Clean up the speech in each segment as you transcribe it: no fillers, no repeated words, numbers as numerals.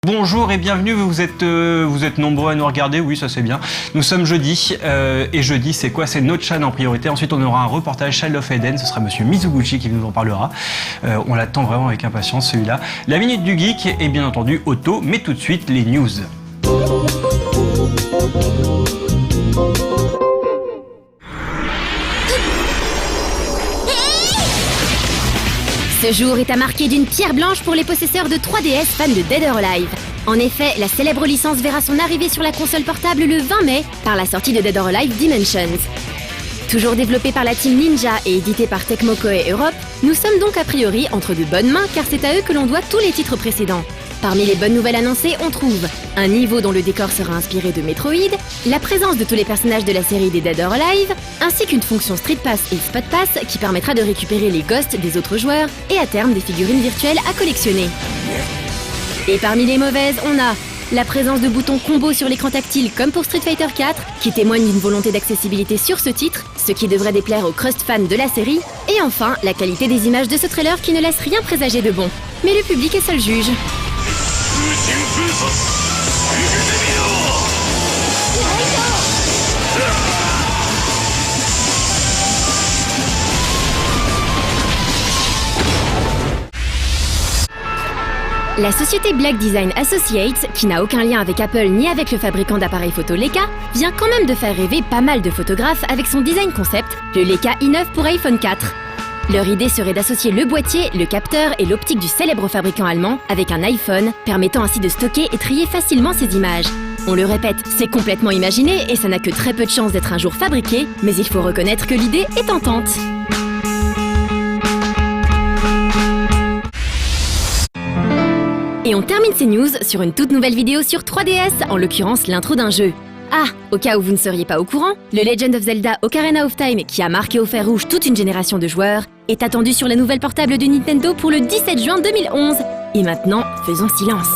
Bonjour et bienvenue, vous êtes nombreux à nous regarder, oui ça c'est bien. Nous sommes jeudi, et jeudi c'est quoi? C'est Notchan en priorité, ensuite on aura un reportage Child of Eden, ce sera monsieur Mizuguchi qui nous en parlera. On l'attend vraiment avec impatience celui-là. La minute du geek et bien entendu Otto, mais tout de suite les news. Ce jour est à marquer d'une pierre blanche pour les possesseurs de 3DS fans de Dead or Alive. En effet, la célèbre licence verra son arrivée sur la console portable le 20 mai par la sortie de Dead or Alive Dimensions. Toujours développé par la team Ninja et édité par Tecmo Koei Europe, nous sommes donc a priori entre de bonnes mains car c'est à eux que l'on doit tous les titres précédents. Parmi les bonnes nouvelles annoncées, on trouve un niveau dont le décor sera inspiré de Metroid, la présence de tous les personnages de la série des Dead or Alive, ainsi qu'une fonction Street Pass et Spot Pass qui permettra de récupérer les ghosts des autres joueurs et à terme des figurines virtuelles à collectionner. Et parmi les mauvaises, on a la présence de boutons combo sur l'écran tactile comme pour Street Fighter 4, qui témoigne d'une volonté d'accessibilité sur ce titre, ce qui devrait déplaire aux crust fans de la série, et enfin la qualité des images de ce trailer qui ne laisse rien présager de bon. Mais le public est seul juge. La société Black Design Associates, qui n'a aucun lien avec Apple ni avec le fabricant d'appareils photo Leica, vient quand même de faire rêver pas mal de photographes avec son design concept, le Leica i9 pour iPhone 4. Leur idée serait d'associer le boîtier, le capteur et l'optique du célèbre fabricant allemand avec un iPhone, permettant ainsi de stocker et trier facilement ces images. On le répète, c'est complètement imaginé et ça n'a que très peu de chances d'être un jour fabriqué, mais il faut reconnaître que l'idée est tentante. Et on termine ces news sur une toute nouvelle vidéo sur 3DS, en l'occurrence l'intro d'un jeu. Ah, au cas où vous ne seriez pas au courant, le Legend of Zelda Ocarina of Time, qui a marqué au fer rouge toute une génération de joueurs, est attendu sur la nouvelle portable de Nintendo pour le 17 juin 2011. Et maintenant, faisons silence.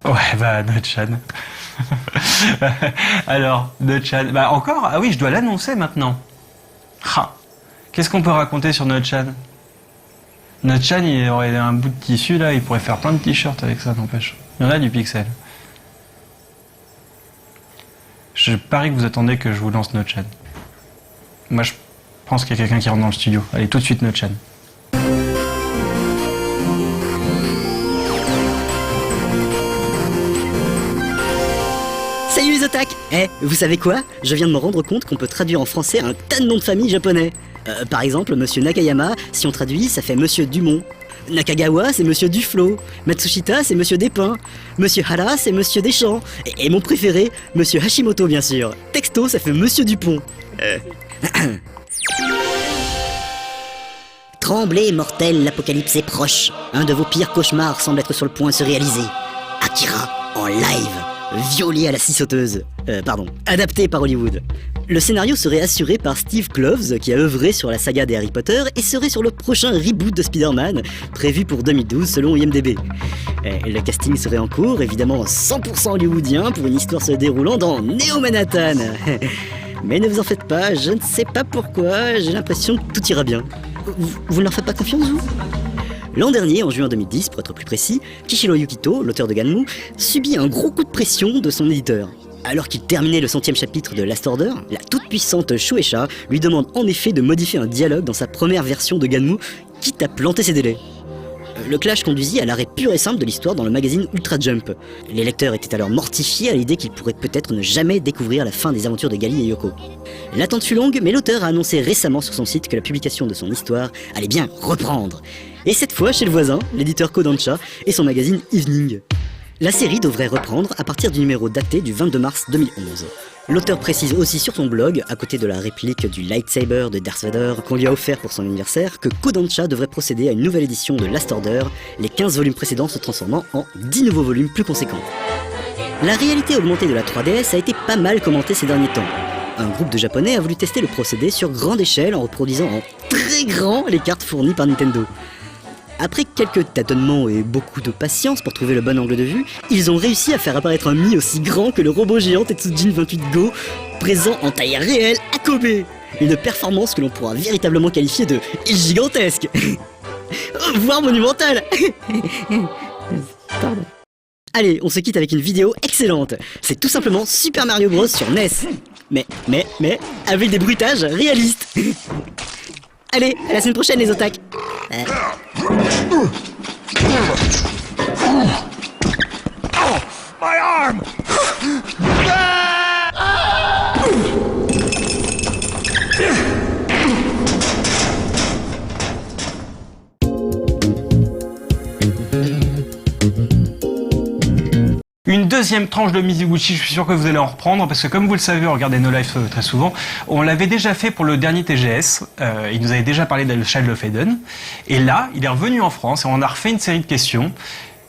Ouais, bah, Notchan. Alors, Notchan. Bah, encore? Ah oui, je dois l'annoncer maintenant. Ah. Qu'est-ce qu'on peut raconter sur Notchan? Notchan, il aurait un bout de tissu là, il pourrait faire plein de t-shirts avec ça, n'empêche. Il y en a du pixel. Je parie que vous attendez que je vous lance Notchan. Moi, je pense qu'il y a quelqu'un qui rentre dans le studio. Allez, tout de suite, Notchan. Salut les otaku! Vous savez quoi? Je viens de me rendre compte qu'on peut traduire en français un tas de noms de famille japonais. Par exemple, Monsieur Nakayama, si on traduit, ça fait Monsieur Dumont. Nakagawa, c'est Monsieur Duflo. Matsushita, c'est Monsieur Despins. Monsieur Hara, c'est Monsieur Deschamps. Et mon préféré, Monsieur Hashimoto, bien sûr. Texto, ça fait Monsieur Dupont. Tremblez, mortels, l'apocalypse est proche. Un de vos pires cauchemars semble être sur le point de se réaliser. Akira, en live. Violé à la scie sauteuse. Adapté par Hollywood. Le scénario serait assuré par Steve Kloves, qui a œuvré sur la saga des Harry Potter, et serait sur le prochain reboot de Spider-Man, prévu pour 2012 selon IMDb. Le casting serait en cours, évidemment 100% hollywoodien, pour une histoire se déroulant dans Neo Manhattan. Mais ne vous en faites pas, je ne sais pas pourquoi, j'ai l'impression que tout ira bien. Vous ne leur faites pas confiance, vous ? L'an dernier, en juin 2010 pour être plus précis, Kishiro Yukito, l'auteur de Ganmu, subit un gros coup de pression de son éditeur. Alors qu'il terminait le 100e chapitre de Last Order, la toute-puissante Shueisha lui demande en effet de modifier un dialogue dans sa première version de Ganmu, quitte à planter ses délais. Le clash conduisit à l'arrêt pur et simple de l'histoire dans le magazine Ultra Jump. Les lecteurs étaient alors mortifiés à l'idée qu'ils pourraient peut-être ne jamais découvrir la fin des aventures de Gali et Yoko. L'attente fut longue, mais l'auteur a annoncé récemment sur son site que la publication de son histoire allait bien reprendre. Et cette fois chez le voisin, l'éditeur Kodansha et son magazine Evening. La série devrait reprendre à partir du numéro daté du 22 mars 2011. L'auteur précise aussi sur son blog, à côté de la réplique du lightsaber de Darth Vader qu'on lui a offert pour son anniversaire, que Kodansha devrait procéder à une nouvelle édition de Last Order, les 15 volumes précédents se transformant en 10 nouveaux volumes plus conséquents. La réalité augmentée de la 3DS a été pas mal commentée ces derniers temps. Un groupe de japonais a voulu tester le procédé sur grande échelle en reproduisant en très grand les cartes fournies par Nintendo. Après quelques tâtonnements et beaucoup de patience pour trouver le bon angle de vue, ils ont réussi à faire apparaître un Mi aussi grand que le robot géant Tetsujin 28 Go, présent en taille réelle à Kobe. Une performance que l'on pourra véritablement qualifier de gigantesque, voire monumentale. Pardon. Allez, on se quitte avec une vidéo excellente. C'est tout simplement Super Mario Bros sur NES. Mais, avec des bruitages réalistes. Allez, à la semaine prochaine les otaques. My arm! Une deuxième tranche de Mizuguchi, je suis sûr que vous allez en reprendre, parce que comme vous le savez, on regardait nos lives très souvent, on l'avait déjà fait pour le dernier TGS, il nous avait déjà parlé de Child of Eden, et là, il est revenu en France, et on a refait une série de questions.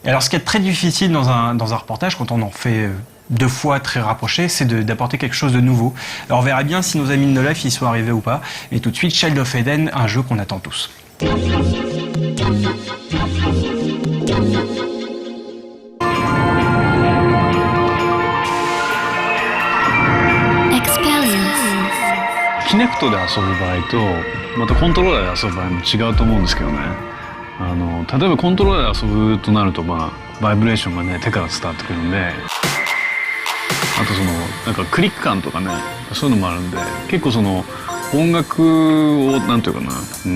Et alors, ce qui est très difficile dans un reportage, quand on en fait deux fois très rapprochés, c'est d'apporter quelque chose de nouveau. Alors, on verra bien si nos amis de No Life y sont arrivés ou pas, et tout de suite, Child of Eden, un jeu qu'on attend tous.キネクトで遊ぶ場合とまたコントローラーで遊ぶ場合も違うと思うんですけどね。例えばコントローラーで遊ぶとなるとバイブレーションがね手から伝わってくるんで、あとなんかクリック感とかねそういうのもあるんで、結構音楽をなんていうかな、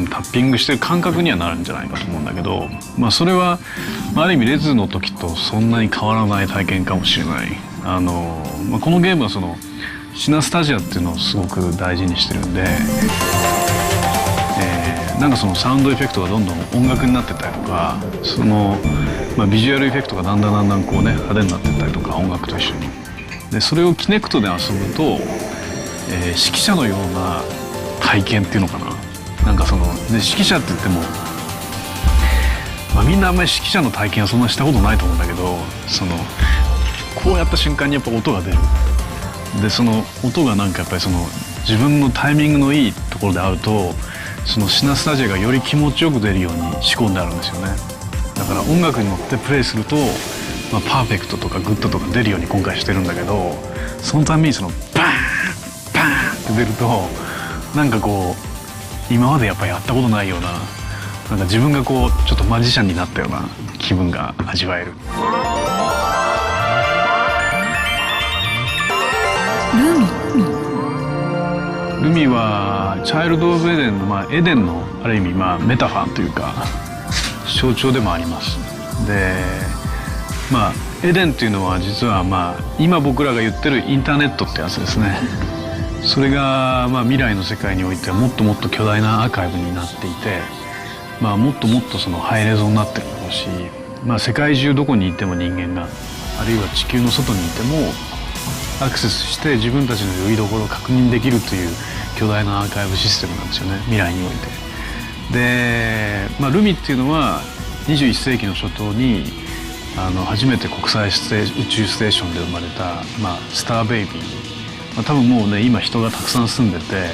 タッピングしてる感覚にはなるんじゃないかと思うんだけど、それはある意味レズの時とそんなに変わらない体験かもしれない。このゲームはシナスタジアっていうのをすごく大事にしてるんで、なんかサウンドエフェクトがどんどん音楽になってったりとか、ビジュアルエフェクトがだんだんこうね派手になってったりとか、音楽と一緒に。でそれをキネクトで遊ぶと、指揮者のような体験っていうのかな。なんかで指揮者って言っても、みんなあんまり指揮者の体験はそんなしたことないと思うんだけど、こうやった瞬間にやっぱ音が出る。で音がなんかやっぱり自分のタイミングのいいところで合うと、シナスタジアがより気持ちよく出るように仕込んであるんですよね。だから音楽に乗ってプレイすると、パーフェクトとかグッドとか出るように今回してるんだけど、そのためにバーンバーンって出ると、なんかこう今までやっぱりやったことないような、なんか自分がこうちょっとマジシャンになったような気分が味わえる。ルミはチャイルド・オブ・エデンの、エデンのある意味、メタファーというか象徴でもあります。でエデンっていうのは実は今僕らが言ってるインターネットってやつですね。それが未来の世界においてはもっともっと巨大なアーカイブになっていて、もっともっとハイレゾになってるだろうし、世界中どこにいても人間が、あるいは地球の外にいてもアクセスして自分たちのよりどころを確認できるという巨大なアーカイブシステムなんですよね、未来において。で、ルミっていうのは21世紀の初頭に初めて国際宇宙ステーションで生まれた、スターベイビー、多分もうね今人がたくさん住んでて、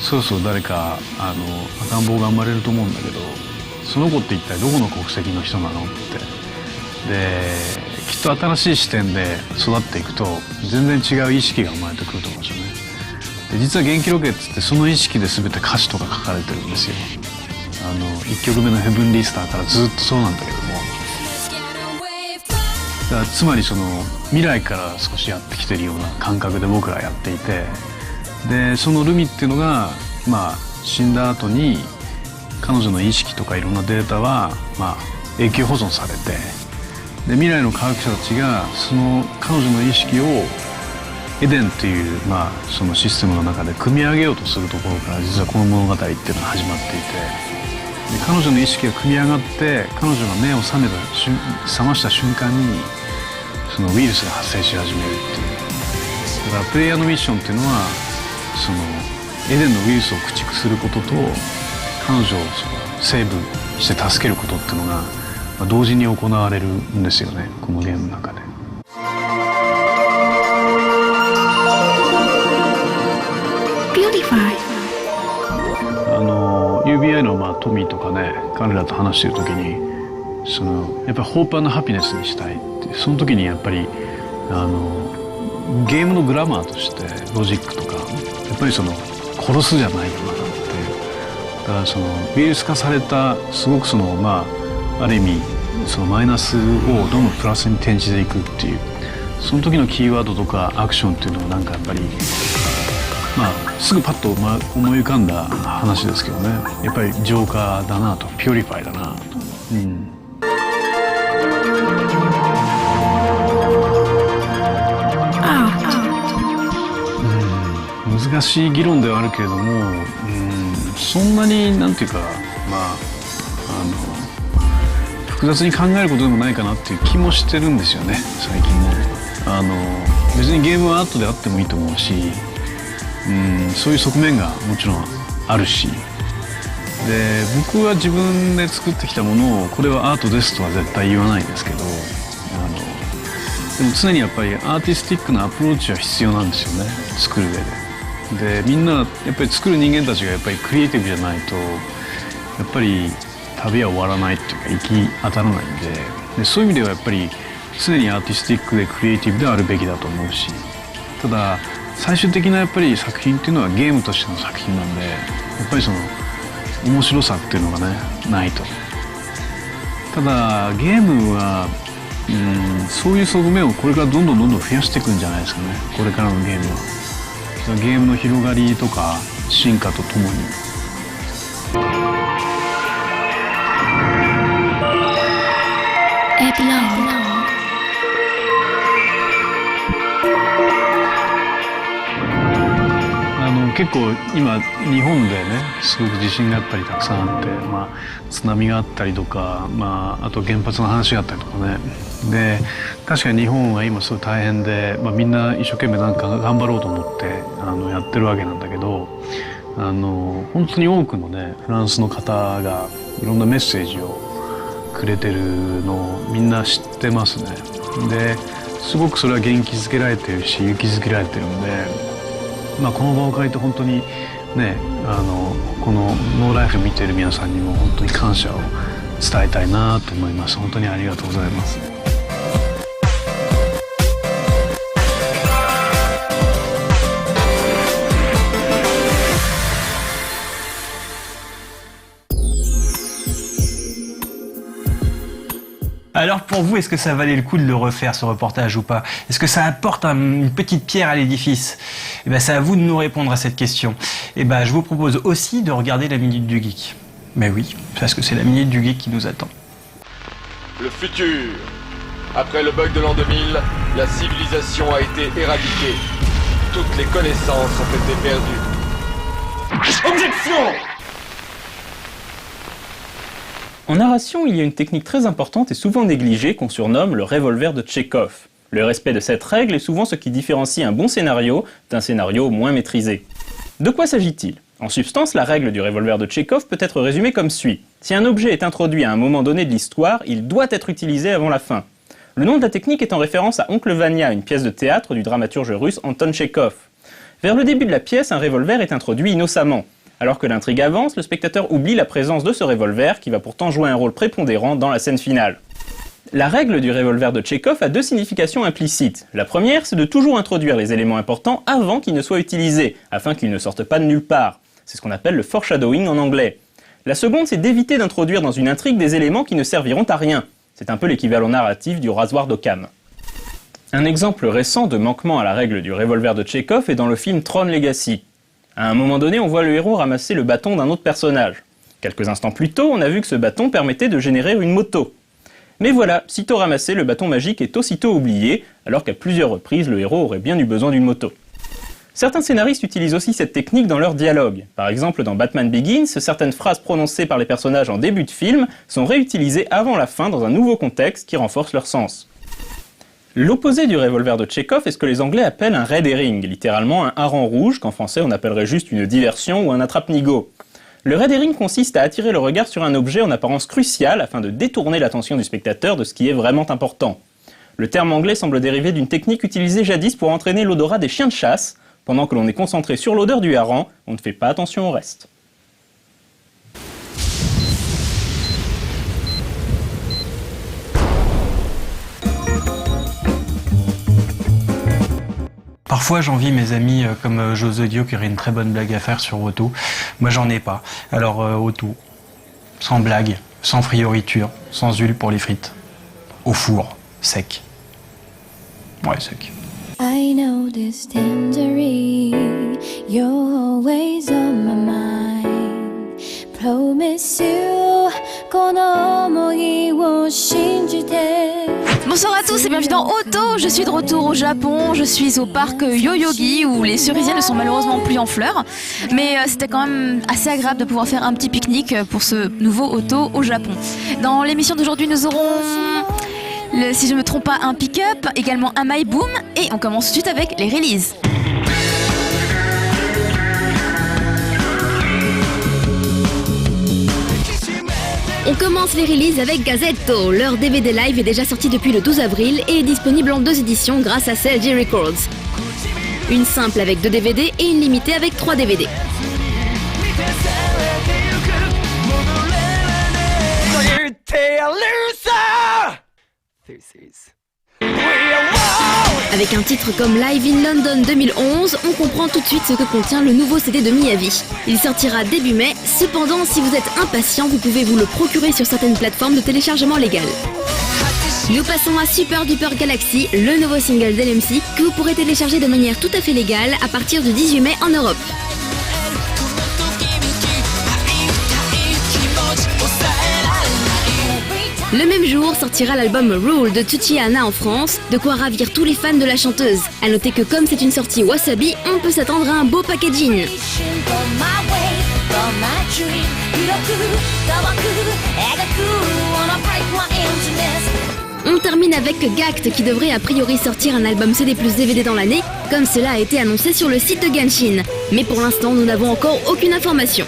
そろそろ誰か赤ん坊が生まれると思うんだけど、その子って一体どこの国籍の人なのって。できっと新しい視点で育っていくと全然違う意識が生まれてくると思うんですよね。で実は元気ロケッツってその意識で全て歌詞とか書かれてるんですよ。1曲目のヘブンリースターからずっとそうなんだけども、だからつまりその未来から少しやってきてるような感覚で僕らやっていて、でそのルミっていうのがまあ死んだ後に彼女の意識とかいろんなデータはまあ永久保存されて、で未来の科学者たちがその彼女の意識をエデンという、まあ、そのシステムの中で組み上げようとするところから実はこの物語っていうのが始まっていて、で彼女の意識が組み上がって彼女が目を覚ました瞬間にそのウイルスが発生し始めるっていう。だからプレイヤーのミッションっていうのはそのエデンのウイルスを駆逐することと彼女をそのセーブして助けることっていうのが、まあ、同時に行われるんですよね、このゲームの中で。UBI のまあトミーとかね、彼らと話してる時にそのやっぱりホープ&ハピネスにしたいって、その時にやっぱりゲームのグラマーとしてロジックとかやっぱりその殺すじゃないよなって、だからそのウイルス化されたすごくそのまあある意味そのマイナスをどんどんプラスに転じていくっていう、その時のキーワードとかアクションっていうのがなんかやっぱりまあすぐパッと思い浮かんだ話ですけどね、やっぱりジョーカーだなと、ピュリファイだなと、難しい議論ではあるけれども、そんなになんていうかまあ複雑に考えることでもないかなっていう気もしてるんですよね、最近ね。別にゲームはアートであってもいいと思うし、そういう側面がもちろんあるし、で僕は自分で作ってきたものをこれはアートですとは絶対言わないんですけど、でも常にやっぱりアーティスティックなアプローチは必要なんですよね、作る上で。でみんなやっぱり作る人間たちがやっぱりクリエイティブじゃないとやっぱり旅は終わらないっていうか行き当たらないんで、そういう意味ではやっぱり常にアーティスティックでクリエイティブであるべきだと思うし、ただ最終的なやっぱり作品っていうのはゲームとしての作品なんで、やっぱりその面白さっていうのがねないと。ただゲームはそういう側面をこれからどんどん増やしていくんじゃないですかね、これからのゲームは。ゲームの広がりとか進化とともに。結構今日本でねすごく地震がやっぱりたくさんあって、まあ、津波があったりとか、まあ、あと原発の話があったりとかね。で確かに日本は今すごい大変で、まあ、みんな一生懸命なんか頑張ろうと思ってやってるわけなんだけど、本当に多くのねフランスの方がいろんなメッセージをくれてるのをみんな知ってますね。ですごくそれは元気づけられてるし勇気づけられてるんで。まあ、この場を借りて本当にねこのノーライフ見ている皆さんにも本当に感謝を伝えたいなと思います。本当にありがとうございます。Alors pour vous, est-ce que ça valait le coup de le refaire ce reportage ou pas? Est-ce que ça apporte une petite pierre à l'édifice? Eh ben, c'est à vous de nous répondre à cette question. Et ben, je vous propose aussi de regarder la Minute du Geek. Mais oui, parce que c'est la Minute du Geek qui nous attend. Le futur. Après le bug de l'an 2000, la civilisation a été éradiquée. Toutes les connaissances ont été perdues. Objection! En narration, il y a une technique très importante et souvent négligée qu'on surnomme le revolver de Tchekhov. Le respect de cette règle est souvent ce qui différencie un bon scénario d'un scénario moins maîtrisé. De quoi s'agit-il? En substance, la règle du revolver de Tchekhov peut être résumée comme suit. Si un objet est introduit à un moment donné de l'histoire, il doit être utilisé avant la fin. Le nom de la technique est en référence à Oncle Vania, une pièce de théâtre du dramaturge russe Anton Tchekhov. Vers le début de la pièce, un revolver est introduit innocemment. Alors que l'intrigue avance, le spectateur oublie la présence de ce revolver qui va pourtant jouer un rôle prépondérant dans la scène finale. La règle du revolver de Tchekhov a deux significations implicites. La première, c'est de toujours introduire les éléments importants avant qu'ils ne soient utilisés, afin qu'ils ne sortent pas de nulle part. C'est ce qu'on appelle le foreshadowing en anglais. La seconde, c'est d'éviter d'introduire dans une intrigue des éléments qui ne serviront à rien. C'est un peu l'équivalent narratif du rasoir d'Occam. Un exemple récent de manquement à la règle du revolver de Tchekhov est dans le film Tron Legacy. À un moment donné, on voit le héros ramasser le bâton d'un autre personnage. Quelques instants plus tôt, on a vu que ce bâton permettait de générer une moto. Mais voilà, sitôt ramassé, le bâton magique est aussitôt oublié, alors qu'à plusieurs reprises, le héros aurait bien eu besoin d'une moto. Certains scénaristes utilisent aussi cette technique dans leurs dialogues. Par exemple, dans Batman Begins, certaines phrases prononcées par les personnages en début de film sont réutilisées avant la fin dans un nouveau contexte qui renforce leur sens. L'opposé du revolver de Tchekhov est ce que les Anglais appellent un red herring, littéralement un hareng rouge, qu'en français on appellerait juste une diversion ou un attrape-nigo. Le red herring consiste à attirer le regard sur un objet en apparence crucial afin de détourner l'attention du spectateur de ce qui est vraiment important. Le terme anglais semble dériver d'une technique utilisée jadis pour entraîner l'odorat des chiens de chasse. Pendant que l'on est concentré sur l'odeur du hareng, on ne fait pas attention au reste. Parfois j'envie mes amis comme Jose Dio qui aurait une très bonne blague à faire sur Otto. Moi j'en ai pas. Alors Otto, sans blague, sans frioriture, sans huile pour les frites. Au four, sec. Ouais, sec. I know this tangerine, you're always on my mind. Promise you, この想いを信じて. Bonsoir à tous et bienvenue dans Otto. Je suis de retour au Japon, je suis au parc Yoyogi où les cerisiers ne sont malheureusement plus en fleurs. Mais c'était quand même assez agréable de pouvoir faire un petit pique-nique pour ce nouveau Otto au Japon. Dans l'émission d'aujourd'hui, nous aurons, si je ne me trompe pas, un pick-up, également un My Boom et on commence tout de suite avec les releases. On commence les releases avec Gazetto. Leur DVD live est déjà sorti depuis le 12 avril et est disponible en 2 éditions grâce à CLG Records. Une simple avec 2 DVD et une limitée avec 3 DVD. Avec un titre comme Live in London 2011, on comprend tout de suite ce que contient le nouveau CD de Miyavi. Il sortira début mai, cependant si vous êtes impatient, vous pouvez vous le procurer sur certaines plateformes de téléchargement légal. Nous passons à Super Duper Galaxy, le nouveau single d'LMC, que vous pourrez télécharger de manière tout à fait légale à partir du 18 mai en Europe. Le même jour sortira l'album Rule de Tsuchihana en France, de quoi ravir tous les fans de la chanteuse. A noter que comme c'est une sortie Wasabi, on peut s'attendre à un beau packaging. On termine avec Gact qui devrait a priori sortir un album CD plus DVD dans l'année, comme cela a été annoncé sur le site de Genshin. Mais pour l'instant, nous n'avons encore aucune information.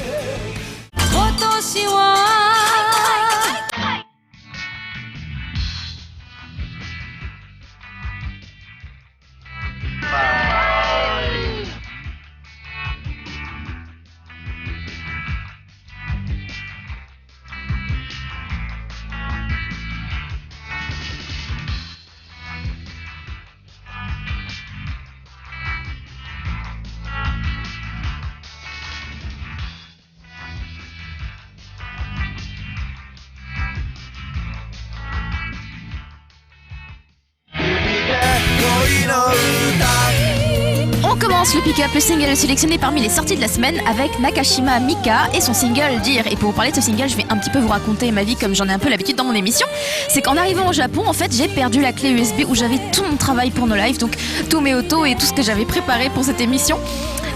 On commence le pick-up, le single sélectionné parmi les sorties de la semaine avec Nakashima Mika et son single Dear. Et pour vous parler de ce single, je vais un petit peu vous raconter ma vie comme j'en ai un peu l'habitude dans mon émission. C'est qu'en arrivant au Japon, en fait, j'ai perdu la clé USB où j'avais tout mon travail pour No Life, donc tous mes autos et tout ce que j'avais préparé pour cette émission.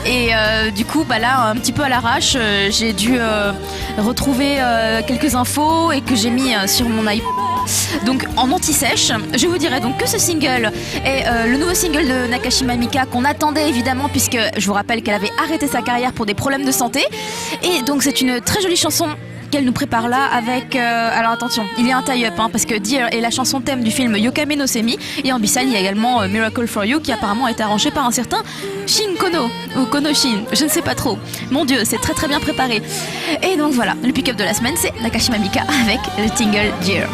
Et du coup, bah là, un petit peu à l'arrache, j'ai dû retrouver quelques infos et que j'ai mis sur mon iPod. Donc en anti-sèche, je vous dirais donc que ce single est le nouveau single de Nakashima Mika qu'on attendait évidemment puisque je vous rappelle qu'elle avait arrêté sa carrière pour des problèmes de santé. Et donc c'est une très jolie chanson qu'elle nous prépare là avec... alors attention, il y a un tie-up parce que Dear est la chanson thème du film Yokame no Semi et en B-side il y a également Miracle for You qui apparemment a été arrangé par un certain Shin Kono ou Kono Shin, je ne sais pas trop. Mon dieu, c'est très très bien préparé. Et donc voilà, le pick-up de la semaine c'est Nakashima Mika avec le single Dear.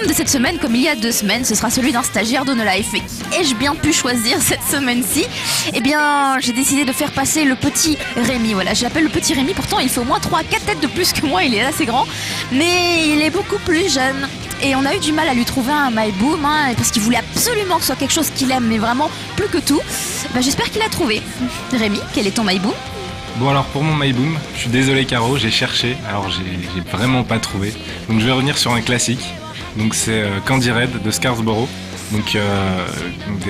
boom de cette semaine, comme il y a 2 semaines, ce sera celui d'un stagiaire de No Life. Ai-je bien pu choisir cette semaine-ci? Eh bien, j'ai décidé de faire passer le petit Rémi. Voilà, je l'appelle le petit Rémi, pourtant il fait au moins 3-4 têtes de plus que moi, il est assez grand, mais il est beaucoup plus jeune. Et on a eu du mal à lui trouver un My Boom, parce qu'il voulait absolument que ce soit quelque chose qu'il aime, mais vraiment plus que tout. J'espère qu'il a trouvé. Rémi, quel est ton My Boom? Bon alors pour mon My Boom, je suis désolé Caro, j'ai cherché, alors j'ai vraiment pas trouvé. Donc je vais revenir sur un classique, donc c'est Candy Red de Scarsborough. Donc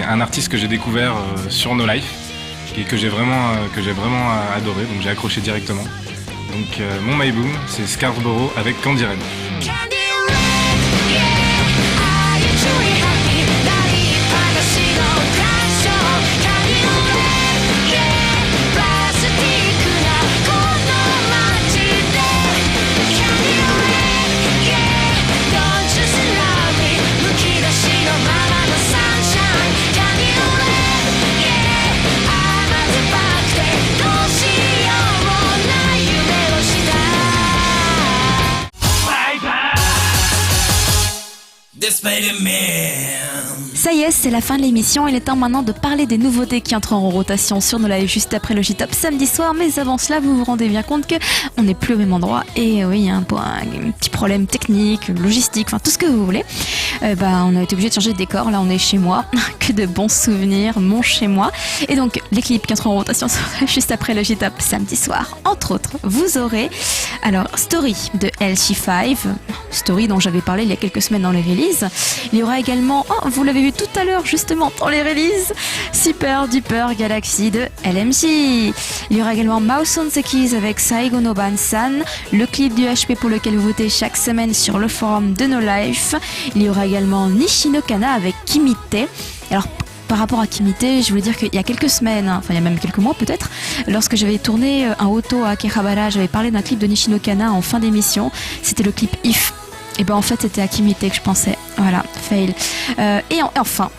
un artiste que j'ai découvert sur No Life et que j'ai vraiment adoré, donc j'ai accroché directement. Donc mon My Boom, c'est Scarsborough avec Candy Red. Ça y est, c'est la fin de l'émission. Il est temps maintenant de parler des nouveautés qui entreront en rotation sur No Live juste après le J-Top samedi soir. Mais avant cela, vous vous rendez bien compte que on n'est plus au même endroit. Et oui, pour un petit problème technique, logistique, enfin tout ce que vous voulez. On a été obligé de changer de décor. Là, on est chez moi. Que de bons souvenirs, mon chez moi. Et donc, les clips qui entreront en rotation juste après le J-Top samedi soir. Entre autres, vous aurez alors Story de LC5. Story dont j'avais parlé il y a quelques semaines dans les releases. Il y aura également, vous l'avez vu tout à l'heure justement dans les releases, Super Duper Galaxy de LMC. Il y aura également Mouse on the Keys avec Saigo no Ban-san, le clip du HP pour lequel vous votez chaque semaine sur le forum de No Life. Il y aura également Nishino Kana avec Kimite. Alors par rapport à Kimite, je voulais dire qu'il y a quelques semaines, enfin il y a même quelques mois peut-être, lorsque j'avais tourné un auto à Akihabara, j'avais parlé d'un clip de Nishino Kana en fin d'émission, c'était le clip If. Et en fait c'était à Kimite que je pensais. Voilà, fail. Et enfin,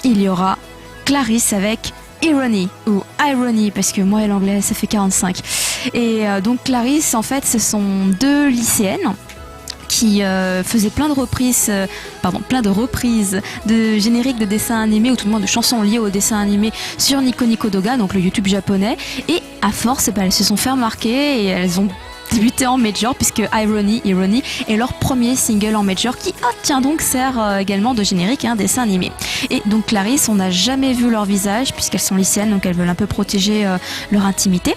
il y aura Clarisse avec Irony ou Irony, parce que moi et l'anglais ça fait 45. Et donc Clarisse, en fait, ce sont 2 lycéennes qui faisaient plein de reprises de génériques de dessins animés, ou tout le monde de chansons liées au dessin animé sur Nico Nico Doga, donc le YouTube japonais. Et à force, elles se sont fait remarquer et elles ont débuté en major, puisque Irony est leur premier single en major qui donc sert également de générique à un dessin animé. Et donc Clarisse, on n'a jamais vu leur visage puisqu'elles sont lycéennes, donc elles veulent un peu protéger leur intimité.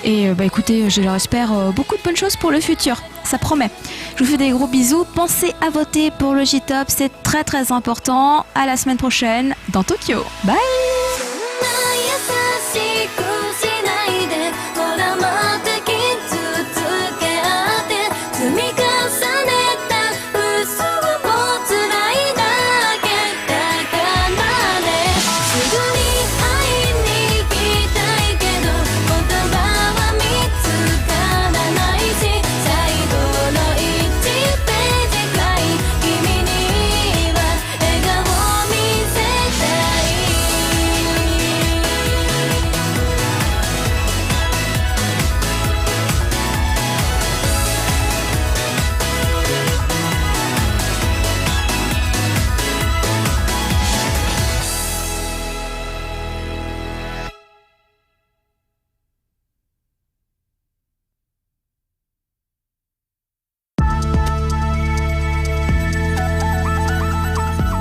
Et écoutez, je leur espère beaucoup de bonnes choses pour le futur, ça promet. Je vous fais des gros bisous, pensez à voter pour le J-Top, c'est très très important. À la semaine prochaine dans Tokyo. Bye.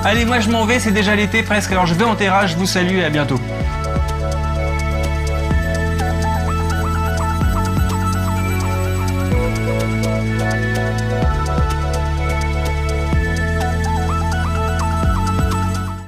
Allez, moi je m'en vais, c'est déjà l'été presque, alors je vais en terrasse, je vous salue et à bientôt.